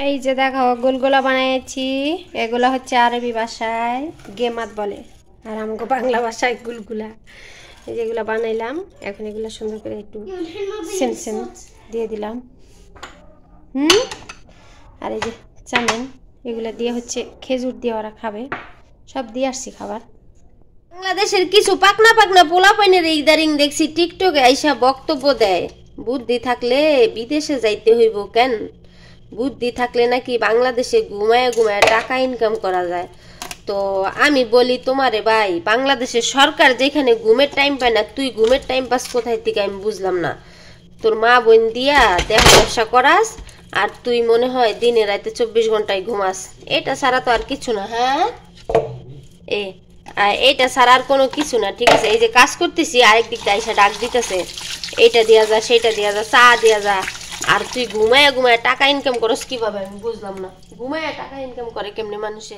এই যে দেখো গোলগোলা বানিয়েছি। এগুলো হচ্ছে আরবি ভাষায় গেমাত বলে, আর আমাকে বাংলা ভাষায় গুলগুলা। এই যেগুলো বানাইলাম, এখন এগুলো সুন্দর করে একটু সেম সেম দিয়ে দিলাম। আর এই যে চামেন, এগুলো দিয়ে হচ্ছে খেজুর দিয়ে ওরা খাবে। সব দিয়ে আসছি খাবার। বাংলাদেশের কিছু পাকনা পাকনা পোলাপাইনের ইদারিং দেখছি টিকটকে আইসা বক্তব্য দেয়, বুদ্ধি থাকলে বিদেশে যাইতে হইব কেন, বুদ্ধি থাকলে নাকি বাংলাদেশে ঘুমায় ঘুমায় টাকা ইনকাম করা যায়। তো আমি বলি তোমারে ভাই, বাংলাদেশের সরকার যেখানে ঘুমের টাইম পায় না, তুই ঘুমের টাইম পাস কোথায় থেকে আমি বুঝলাম না। তোর মা বোন দিয়া দেহ ব্যবসা করাস, আর তুই মনে হয় দিনে রাতে 24 ঘন্টায় ঘুমাস। এটা ছাড়া তো আর কিছু না। হ্যাঁ এইটা ছাড়া আর কোনো কিছু না, ঠিক আছে? এই যে কাজ করতেছি, আরেক দিক দিয়ে আইসা ডাক দিতেছে, এইটা দিয়া যা, সেটা দিয়া যা, চা দিয়া যা। আর তুই ঘুমায় ঘুমায় টাকা ইনকাম করস কিভাবে আমি বুঝলাম না। ঘুমায় টাকা ইনকাম করে কেমনে মানুষে?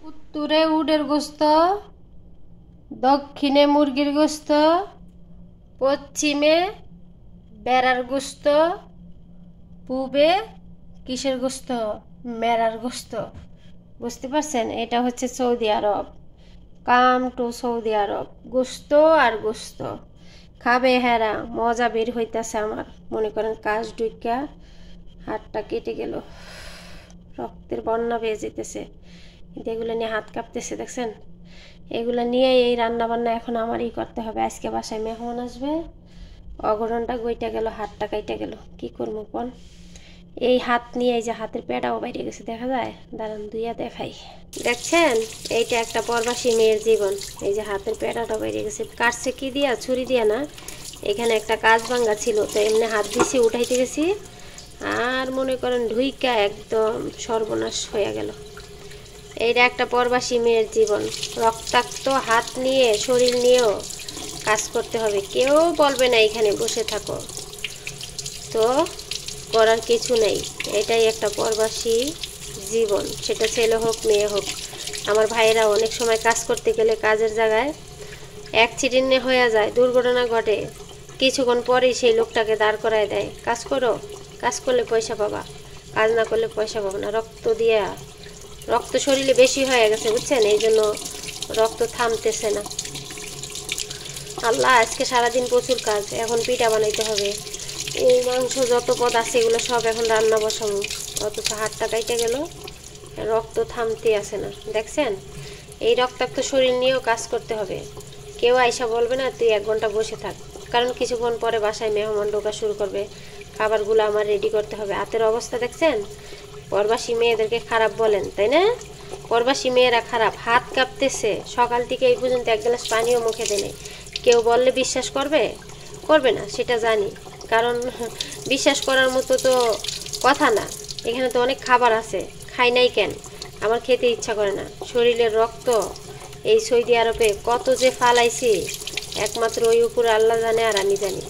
উত্তরে উটের গোস্ত, দক্ষিণে মুরগির গোস্ত, পশ্চিমে বেড়ার গোস্ত, পূবে কিসের গোস্ত? মেরার গোস্ত। বুঝতে পারছেন? এটা হচ্ছে Saudi Arab. Come to Saudi Arab. গোস্ত আর গোস্ত খাবে হেরা, মজা বের হইতেছে আমার। মনে করেন কাজ ডুইকা হাতটা কেটে গেল, রক্তের বন্যা বেয়ে যেতেছে। এগুলো নিয়ে হাত কাঁপতেছে, দেখছেন? এগুলো নিয়ে এই রান্না বান্না এখন আমারই করতে হবে। আজকে বাসায় মেহমান আসবে, অঘটনটা গইটা গেল, হাতটা কাইটা গেল, কি করবো কোন? এই হাত নিয়ে, এই যে হাতের পেটাও বাইরে গেছে, দেখা যায়? দাঁড়ান দুইয়া দেখাই। দেখছেন? এইটা একটা প্রবাসী মেয়ের জীবন। এই যে হাতের পেটাটা বাইরে গেছে, কাটছে কি দিয়া? ছুরি দিয়া না। এখানে একটা কাজ ভাঙ্গা ছিল, তো এমনি হাত দিছি, উঠাইতে গেছি, আর মনে করেন ঢুইকা একদম সর্বনাশ হয়ে গেল। এইটা একটা প্রবাসী মেয়ের জীবন। রক্তাক্ত হাত নিয়ে, শরীর নিয়েও কাজ করতে হবে। কেউ বলবে না এখানে বসে থাকো, তো করার কিছু নেই। এটাই একটা প্রবাসী জীবন, সেটা ছেলে হোক মেয়ে হোক। আমার ভাইয়েরা অনেক সময় কাজ করতে গেলে কাজের জায়গায় অ্যাক্সিডেন্ট হয়ে যায়, দুর্ঘটনা ঘটে, কিছুক্ষণ পরেই সেই লোকটাকে দাঁড় করায় দেয়। কাজ করো, কাজ করলে পয়সা পাবা, কাজ না করলে পয়সা পাবো না। রক্ত দিয়ে, রক্ত শরীরে বেশি হয়ে গেছে, বুঝছেন? এই জন্য রক্ত থামতেছে না। আল্লাহ, আজকে সারাদিন প্রচুর কাজ। এখন পিঠা বানাইতে হবে, এই মাংস যত পদ আছে এগুলো সব এখন রান্না বসাবো। অথচ হাতটা কাইটে গেল, রক্ত থামতে আসে না। দেখছেন? এই রক্তাক্ত শরীর নিয়েও কাজ করতে হবে। কেউ আইসা বলবে না তুই 1 ঘন্টা বসে থাক, কারণ কিছুক্ষণ পরে বাসায় মেহমান ঢোকা শুরু করবে, খাবারগুলো আমার রেডি করতে হবে। হাতের অবস্থা দেখছেন? প্রবাসী মেয়েদেরকে খারাপ বলেন তাই না? প্রবাসী মেয়েরা খারাপ, হাত কাঁপতেছে, সকাল থেকে এই পর্যন্ত 1 গ্লাস পানিও মুখে দেয় নাই। কেউ বললে বিশ্বাস করবে? করবে না, সেটা জানি, কারণ বিশ্বাস করার মতো তো কথা না। এখানে তো অনেক খাবার আছে, খাই নাই কেন? আমার খেতে ইচ্ছা করে না। শরীরের রক্ত এই সৌদি আরবে কত যে ফালাইছি, একমাত্র ওই উপরে আল্লাহ জানে আর আমি জানি।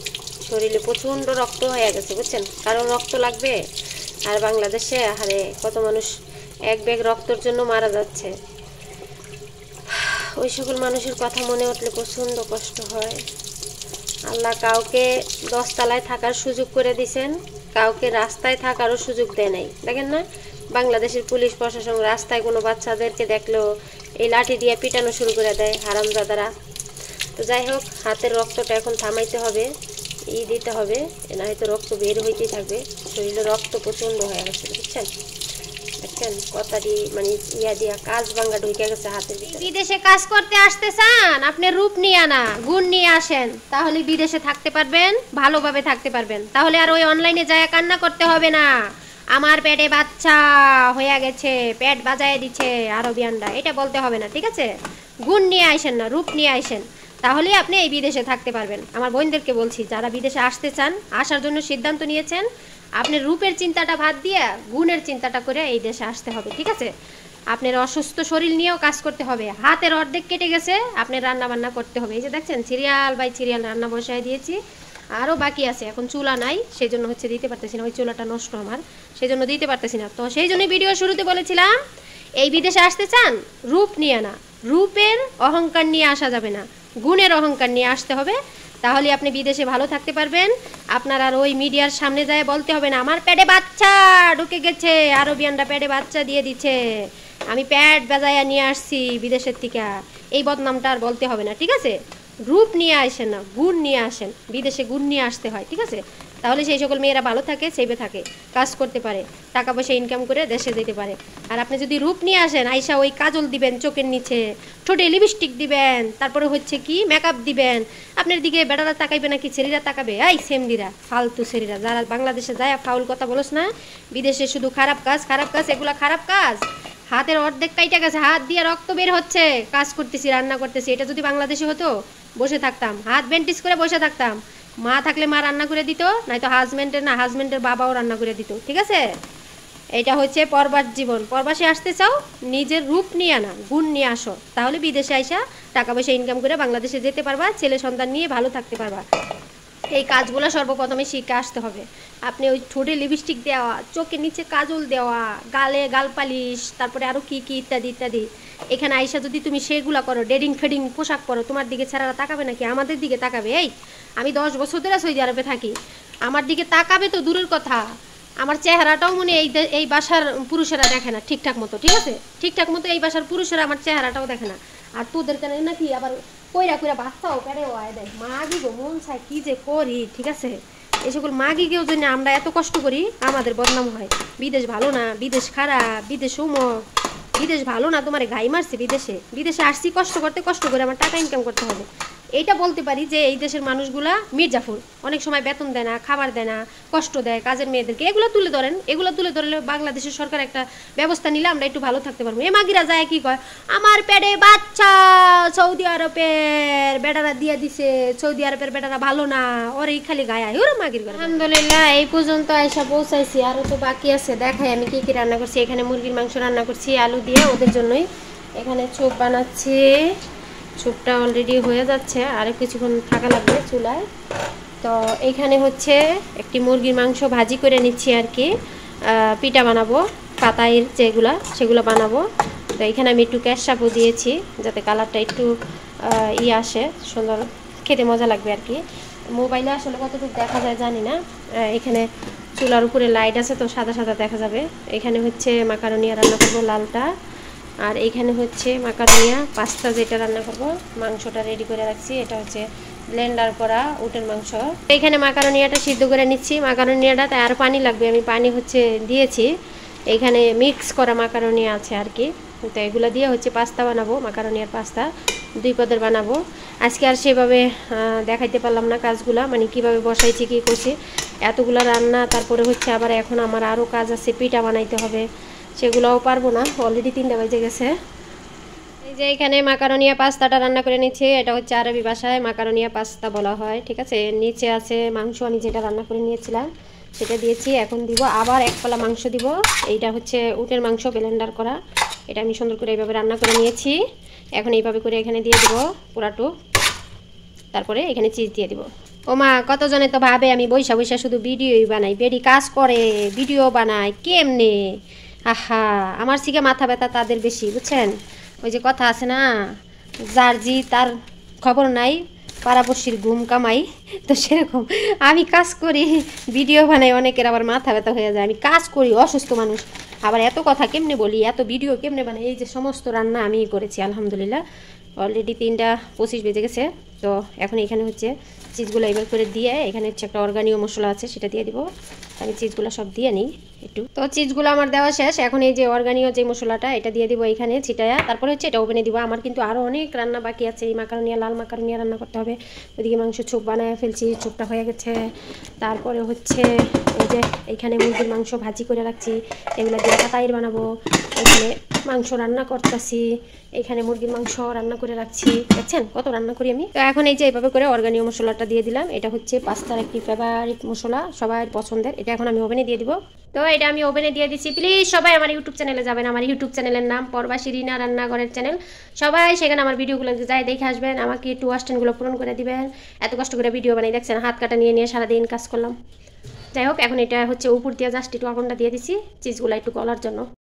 শরীরে প্রচণ্ড রক্ত হয়ে গেছে, বুঝছেন? কারণ রক্ত লাগবে। আর বাংলাদেশে হারে কত মানুষ 1 ব্যাগ রক্তের জন্য মারা যাচ্ছে। ওই সকল মানুষের কথা মনে উঠলে প্রচণ্ড কষ্ট হয়। আল্লাহ কাউকে 10 তলায় থাকার সুযোগ করে দিয়েছেন, কাউকে রাস্তায় থাকারও সুযোগ দেয় নাই। দেখেন না, বাংলাদেশের পুলিশ প্রশাসন রাস্তায় কোনো বাচ্চাদেরকে দেখলেও এই লাঠি দিয়ে পিটানো শুরু করে দেয়, হারামজাদারা। তো যাই হোক, হাতের রক্তটা এখন থামাইতে হবে, দিতে হবে, না হয়তো রক্ত বের হইতেই থাকবে। শরীরে রক্ত প্রচণ্ড হয়ে গেছে, বুঝছেন? দেখছেন কথাটি মানে ইয়া দিয়া কাজ ভাঙ্গা ঢুকে গেছে হাতের ভিতরে। বিদেশে কাজ করতে আসতে চান, আপনি রূপ নিয়ে আনা গুণ নিয়ে আসেন, তাহলে বিদেশে থাকতে পারবেন, ভালোভাবে থাকতে পারবেন। তাহলে আর ওই অনলাইনে যায় কান্না করতে হবে না, আমার পেটে বাচ্চা হয়ে গেছে, পেট বাজায় দিচ্ছে আরবিয়ানরা, এটা বলতে হবে না, ঠিক আছে? গুণ নিয়ে আইসেন না, রূপ নিয়ে আইসেন, তাহলে আপনি এই বিদেশে থাকতে পারবেন। আমার বোনদেরকে বলছি, যারা বিদেশে আসতে চান, আসার জন্য সিদ্ধান্ত নিয়েছেন, আপনি রূপের চিন্তাটা বাদ দিয়ে গুণের চিন্তাটা করে এই দেশে আসতে হবে, ঠিক আছে? আপনার অসুস্থ শরীর নিয়েও কাজ করতে হবে, হাতের অর্ধেক কেটে গেছে, আপনি রান্না বান্না করতে হবে। এই যে দেখছেন সিরিয়াল বাই সিরিয়াল রান্না বসায় দিয়েছি, আরও বাকি আছে, এখন চুলা নাই, সেই জন্য হচ্ছে দিতে পারতেছি না, ওই চুলাটা নষ্ট আমার, সেই জন্য দিতে পারতেছি না। তো সেই জন্যই ভিডিও শুরুতে বলেছিলাম, এই বিদেশে আসতে চান, রূপ নিয়ে না, রূপের অহংকার নিয়ে আসা যাবে না, গুণের অহংকার নিয়ে আসতে হবে, তাহলে আপনি বিদেশে ভালো থাকতে পারবেন। আপনার আর ওই মিডিয়ার সামনে যায় বলতে হবে না আমার পেটে বাচ্চা ঢুকে গেছে, আরবিয়ানরা পেটে বাচ্চা দিয়ে দিচ্ছে, আমি পেট বাজায়া নিয়ে আসছি বিদেশের থেকে, এই বদনামটা আর বলতে হবে না, ঠিক আছে? রূপ নিয়ে আসেন না, গুণ নিয়ে আসেন, বিদেশে গুণ নিয়ে আসতে হয়, ঠিক আছে? তাহলে সেই সকল মেয়েরা ভালো থাকে, সেভে থাকে, কাজ করতে পারে, টাকা পয়সা ইনকাম করে দেশে যেতে পারে। আর আপনি যদি রূপ নিয়ে আসেন, আইসা ওই কাজল দিবেন চোখের নিচে, ঠোঁটে লিপস্টিক দিবেন, তারপরে হচ্ছে কি মেকআপ দিবেন, আপনার দিকে বেটারা তাকাইবে নাকি ছেলেরা তাকাবে? এই সেমদিরা ফালতু ছেলেরা, যারা বাংলাদেশে যায় ফাউল কথা বলছ না, বিদেশে শুধু খারাপ কাজ খারাপ কাজ, এগুলা খারাপ কাজ। হাতের অর্ধেক কাইটা গেছে, হাত দিয়ে রক্ত বের হচ্ছে, কাজ করতেছি, রান্না করতেছি। এটা যদি বাংলাদেশে হতো, বসে থাকতাম, হাত বেন্টিস করে বসে থাকতাম, মা থাকলে মা রান্না করে দিত, নয়তো হাজবেন্ডের বাবাও রান্না করে দিত, ঠিক আছে? এটা হচ্ছে প্রবাস জীবন। প্রবাসে আসতে চাও, নিজের রূপ নিয়ে আনা, গুণ নিয়ে আসো, তাহলে বিদেশে আইসা টাকা পয়সা ইনকাম করে বাংলাদেশে যেতে পারবা, ছেলে সন্তান নিয়ে ভালো থাকতে পারবা। এই কাজগুলো সর্বপ্রথমে শিখে আসতে হবে। আপনি ওই ঠোঁটে লিপস্টিক দেওয়া, চোখের নিচে কাজল দেওয়া, গালে গাল পালিশ, তারপরে আরও কী কী ইত্যাদি ইত্যাদি, এখানে আইসা যদি তুমি সেগুলো করো, ডেডিং ফেডিং পোশাক পরো, তোমার দিকে ছেলেরা তাকাবে নাকি? আমাদের দিকে তাকাবে? এই আমি 10 বছর ধরে সৌদি আরবে থাকি, আমার দিকে তাকাবে তো দূরের কথা, আমার চেহারাটাও মনে এই বাসার পুরুষেরা দেখে না ঠিকঠাক মতো, ঠিক আছে? ঠিকঠাক মতো এই বাসার পুরুষেরা আমার চেহারাটাও দেখে না। আর তোদের কেন নাকি আবার কইরা কইরা বাচ্চাও পেড়ে আয় দেয়, মাগি গো মন চায় কি যে করি, ঠিক আছে? এই সকল মাগিকেও জন্য আমরা এত কষ্ট করি, আমাদের বদনাম হয়। বিদেশ ভালো না, বিদেশ খারাপ, বিদেশ উমক, বিদেশ ভালো না, তোমার গাই মারছে বিদেশে আসছি কষ্ট করতে, কষ্ট করে আমার টাকা ইনকাম করতে হবে। এইটা বলতে পারি যে এই দেশের মানুষগুলা মির্জাফর, অনেক সময় বেতন দেয় না, খাবার দেয় না, কষ্ট দেয় কাজের মেয়েদেরকে, এগুলো তুলে ধরেন। এগুলো তুলে ধরলে বাংলাদেশের সরকার একটা ব্যবস্থা নিলে আমরা একটু ভালো থাকতে পারবো। এ মাগিরা যায় কি কয়, আমার পেটে বাচ্চা সৌদি আরবের বেটারা দিয়ে দিছে, সৌদি আরবের বেটারা ভালো না, ওরই খালি গায়ে ওরা মাগির করে। আলহামদুলিল্লাহ এই পর্যন্ত আইসা পৌঁছাইছি, আরও তো বাকি আছে, দেখাই আমি কি কি রান্না করছি। এখানে মুরগির মাংস রান্না করছি আলু দিয়ে, ওদের জন্যই। এখানে চুপ বানাচ্ছি, চুপটা অলরেডি হয়ে যাচ্ছে, আর কিছুক্ষণ থাকা লাগবে চুলায়। তো এইখানে হচ্ছে একটি মুরগির মাংস ভাজি করে নিচ্ছি আর কি, পিঠা বানাবো, পাতায়ের সেগুলো বানাবো। তো এখানে আমি একটু ক্যাশাপও দিয়েছি যাতে কালারটা একটু আসে, সুন্দর খেতে মজা লাগবে আর কি। মোবাইলে আসলে কতটুকু দেখা যায় জানি না, এখানে চুলার উপরে লাইট আছে তো সাদা সাদা দেখা যাবে। এখানে হচ্ছে মাকারোনিয়া রান্না করবো লালটা, আর এইখানে হচ্ছে মাকারোনিয়া পাস্তা যেটা রান্না করব। মাংসটা রেডি করে রাখছি, এটা হচ্ছে ব্লেন্ডার করা উটের মাংস। এইখানে মাকারোনিয়াটা সিদ্ধ করে নিচ্ছি, মাকারোনিয়াটাতে আর পানি লাগবে, আমি পানি হচ্ছে দিয়েছি। এইখানে মিক্স করা মাকারোনিয়া আছে আর কি, তো এগুলো দিয়ে হচ্ছে পাস্তা বানাবো, মাকারোনিয়ার পাস্তা 2 পদের বানাবো। আজকে আর সেভাবে দেখাইতে পারলাম না কাজগুলা, মানে কিভাবে বসাইছি কী করছি। এতগুলো রান্না, তারপরে হচ্ছে আবার এখন আমার আরও কাজ আছে, পিঠা বানাইতে হবে, সেগুলোও পারবো না। অলরেডি 3টা বেজে গেছে। এই যে এখানে মাকারোনিয়া পাস্তাটা রান্না করে নিচ্ছি। এটা হচ্ছে আরবি ভাষায় মাকারোনিয়া পাস্তা বলা হয়, ঠিক আছে। নিচে আছে মাংস, আমি যেটা রান্না করে নিয়েছিলাম সেটা দিয়েছি। এখন দিব আবার 1 পালা মাংস দিব। এইটা হচ্ছে উটের মাংস ব্লেন্ডার করা, এটা আমি সুন্দর করে এইভাবে রান্না করে নিয়েছি। এখন এইভাবে করে এখানে দিয়ে দিব পুরাটু, তারপরে এখানে চিজ দিয়ে দিব। ও মা, কতজনে তো ভাবে আমি বৈশা বৈশা শুধু ভিডিওই বানাই, বেডি কাজ করে ভিডিও বানায় কেমনে। আহা, আমার থেকে মাথা ব্যথা তাদের বেশি, বুঝছেন। ওই যে কথা আছে না, যার জি তার খবর নাই, পাড়াপড়শির ঘুম কামাই। তো সেরকম আমি কাজ করি, ভিডিও বানাই, অনেকের আবার মাথা ব্যথা হয়ে যায়। আমি কাজ করি, অসুস্থ মানুষ, আবার এত কথা কেমনে বলি, এত ভিডিও কেমনে বানাই। এই যে সমস্ত রান্না আমি করেছি আলহামদুলিল্লাহ। অলরেডি 3টা 25 বেজে গেছে। তো এখন এখানে হচ্ছে চিজগুলো এবার করে দিয়ে, এখানে হচ্ছে একটা অর্গানীয় মশলা আছে সেটা দিয়ে দিব। আমি চিজগুলো সব দিয়ে নিই একটু। তো চিজগুলো আমার দেওয়া শেষ। এখন এই যে অর্গানীয় যে মশলাটা, এটা দিয়ে দিব এখানে ছিটায়া। তারপরে হচ্ছে এটা ওভেনে দিব। আমার কিন্তু আরও অনেক রান্না বাকি আছে। এই মাকারোনিয়া, লাল মাকারোনিয়া রান্না করতে হবে। ওইদিকে মাংস চুপ বানায় ফেলছি, চুপটা হয়ে গেছে। তারপরে হচ্ছে এই যে এইখানে মুরগির মাংস ভাজি করে রাখছি, এগুলো দিয়ে পাতাইর বানাবো। এখানে মাংস রান্না করতেছি, এখানে মুরগির মাংস রান্না করে রাখছি। দেখছেন কত রান্না করি আমি। তো এখন এই যে এইভাবে করে অর্গানীয় মশলাটা দিয়ে দিলাম। এটা হচ্ছে পাস্তার একটি ফেভারিট মশলা, সবার পছন্দের। এটা এখন আমি ওভেনে দিয়ে দিব। তো এটা আমি ওভেনে দিয়ে দিচ্ছি। প্লিজ সবাই আমার ইউটিউব চ্যানেলে যাবেন। আমার ইউটিউব চ্যানেলের নাম প্রবাসী রিনা রান্নাঘরের চ্যানেল। সবাই সেখানে আমার ভিডিওগুলো যাই দেখে আসবেন, আমাকে একটু ওয়াস্টেনগুলো পূরণ করে দিবেন। এত কষ্ট করে ভিডিও বানাই, দেখছেন হাত কাটা নিয়ে নিয়ে সারাদিন কাজ করলাম। যাই হোক, এখন এটা হচ্ছে উপর দিয়ে জাস্ট একটু আগুনটা দিয়ে দিচ্ছি চিজগুলো একটু গলার জন্য।